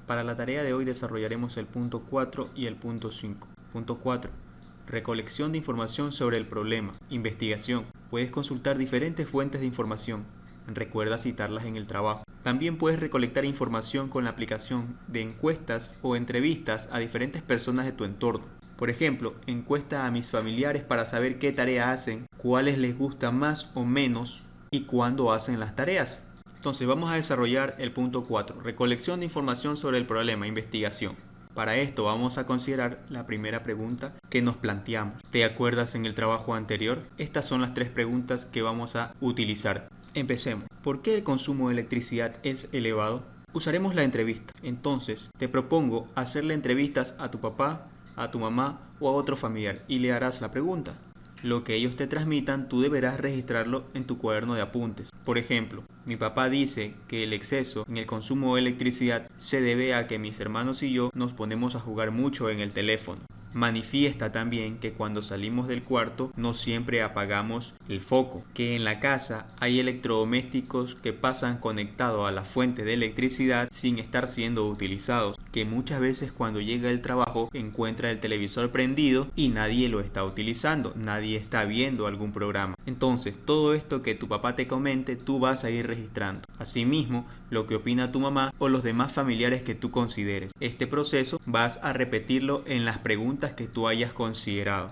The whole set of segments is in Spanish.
Para la tarea de hoy desarrollaremos el punto 4 y el punto 5. Punto 4. Recolección de información sobre el problema. Investigación. Puedes consultar diferentes fuentes de información. Recuerda citarlas en el trabajo. También puedes recolectar información con la aplicación de encuestas o entrevistas a diferentes personas de tu entorno. Por ejemplo, encuesta a mis familiares para saber qué tarea hacen, cuáles les gusta más o menos y cuándo hacen las tareas. Entonces vamos a desarrollar el punto 4, recolección de información sobre el problema, investigación. Para esto vamos a considerar la primera pregunta que nos planteamos. ¿Te acuerdas en el trabajo anterior? Estas son las 3 preguntas que vamos a utilizar. Empecemos. ¿Por qué el consumo de electricidad es elevado? Usaremos la entrevista. Entonces, te propongo hacerle entrevistas a tu papá, a tu mamá o a otro familiar y le harás la pregunta. Lo que ellos te transmitan, tú deberás registrarlo en tu cuaderno de apuntes. Por ejemplo, mi papá dice que el exceso en el consumo de electricidad se debe a que mis hermanos y yo nos ponemos a jugar mucho en el teléfono. Manifiesta también que cuando salimos del cuarto no siempre apagamos el foco, que en la casa hay electrodomésticos que pasan conectados a la fuente de electricidad sin estar siendo utilizados, que muchas veces cuando llega el trabajo encuentra el televisor prendido y nadie lo está utilizando, nadie está viendo algún programa. Entonces todo esto que tu papá te comente tú vas a ir registrando. Asimismo, lo que opina tu mamá o los demás familiares que tú consideres. Este proceso vas a repetirlo en las preguntas que tú hayas considerado.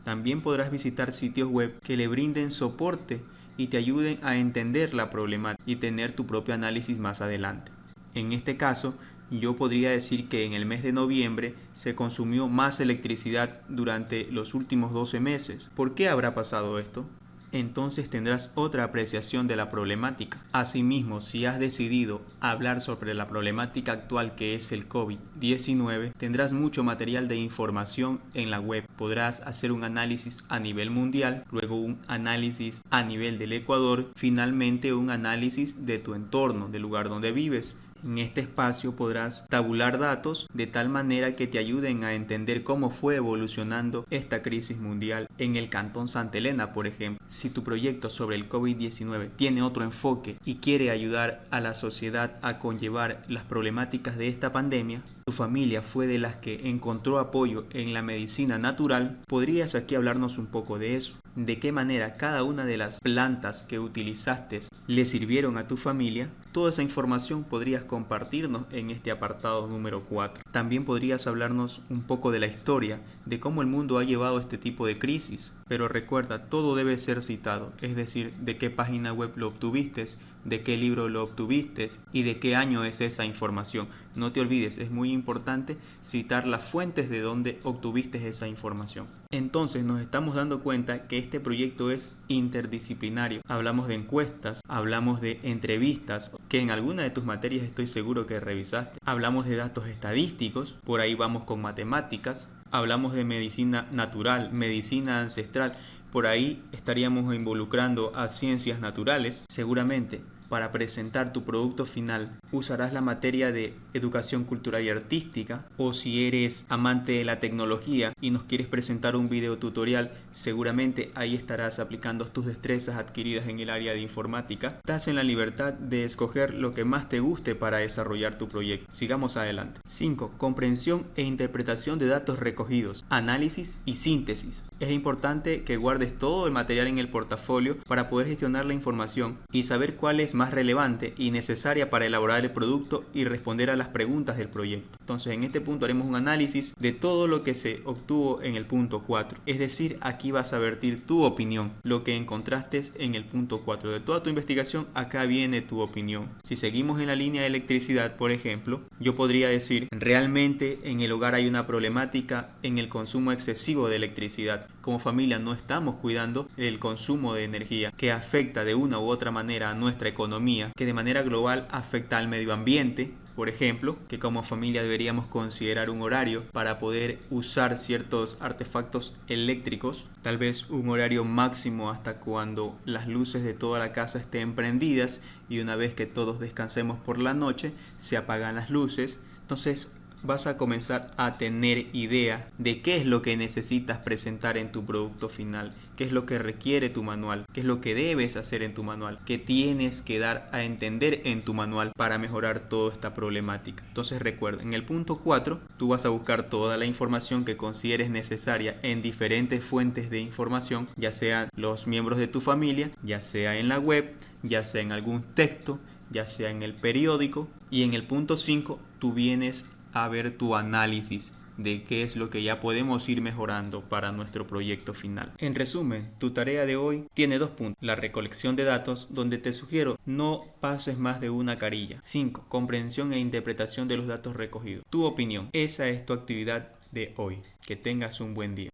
También podrás visitar sitios web que le brinden soporte y te ayuden a entender la problemática y tener tu propio análisis más adelante. En este caso, yo podría decir que en el mes de noviembre se consumió más electricidad durante los últimos 12 meses. ¿Por qué habrá pasado esto? Entonces tendrás otra apreciación de la problemática. Asimismo, si has decidido hablar sobre la problemática actual que es el COVID-19, tendrás mucho material de información en la web. Podrás hacer un análisis a nivel mundial, luego un análisis a nivel del Ecuador, finalmente un análisis de tu entorno, del lugar donde vives. En este espacio podrás tabular datos de tal manera que te ayuden a entender cómo fue evolucionando esta crisis mundial en el Cantón Santa Elena, por ejemplo. Si tu proyecto sobre el COVID-19 tiene otro enfoque y quiere ayudar a la sociedad a conllevar las problemáticas de esta pandemia, tu familia fue de las que encontró apoyo en la medicina natural, podrías aquí hablarnos un poco de eso. De qué manera cada una de las plantas que utilizaste le sirvieron a tu familia. Toda esa información podrías compartirnos en este apartado número 4. También podrías hablarnos un poco de la historia, de cómo el mundo ha llevado este tipo de crisis. Pero recuerda, todo debe ser citado, es decir, de qué página web lo obtuviste, de qué libro lo obtuviste y de qué año es esa información. No te olvides, es muy importante citar las fuentes de donde obtuviste esa información. Entonces nos estamos dando cuenta que este proyecto es interdisciplinario. Hablamos de encuestas, hablamos de entrevistas, que en alguna de tus materias estoy seguro que revisaste. Hablamos de datos estadísticos, por ahí vamos con matemáticas. Hablamos de medicina natural, medicina ancestral. Por ahí estaríamos involucrando a ciencias naturales. Seguramente para presentar tu producto final usarás la materia de educación cultural y artística, o si eres amante de la tecnología y nos quieres presentar un video tutorial, seguramente ahí estarás aplicando tus destrezas adquiridas en el área de informática. Estás en la libertad de escoger lo que más te guste para desarrollar tu proyecto. Sigamos adelante. 5. Comprensión e interpretación de datos recogidos, análisis y síntesis. Es importante que guardes todo el material en el portafolio para poder gestionar la información y saber cuál es más relevante y necesaria para elaborar el producto y responder a las preguntas del proyecto. Entonces en este punto haremos un análisis de todo lo que se obtuvo en el punto 4. Es decir, aquí vas a vertir tu opinión, lo que encontraste en el punto 4. De toda tu investigación, acá viene tu opinión. Si seguimos en la línea de electricidad, por ejemplo, yo podría decir, realmente en el hogar hay una problemática en el consumo excesivo de electricidad. Como familia no estamos cuidando el consumo de energía que afecta de una u otra manera a nuestra economía, que de manera global afecta al medio ambiente. Por ejemplo, que como familia deberíamos considerar un horario para poder usar ciertos artefactos eléctricos, tal vez un horario máximo hasta cuando las luces de toda la casa estén prendidas y una vez que todos descansemos por la noche se apagan las luces. Entonces vas a comenzar a tener idea de qué es lo que necesitas presentar en tu producto final, qué es lo que requiere tu manual, qué es lo que debes hacer en tu manual, qué tienes que dar a entender en tu manual para mejorar toda esta problemática. Entonces recuerda, en el punto 4 tú vas a buscar toda la información que consideres necesaria en diferentes fuentes de información, ya sean los miembros de tu familia, ya sea en la web, ya sea en algún texto, ya sea en el periódico. Y en el punto 5 tú vienes a ver tu análisis de qué es lo que ya podemos ir mejorando para nuestro proyecto final. En resumen, tu tarea de hoy tiene 2 puntos. La recolección de datos, donde te sugiero no pases más de una carilla. 5. Comprensión e interpretación de los datos recogidos. Tu opinión. Esa es tu actividad de hoy. Que tengas un buen día.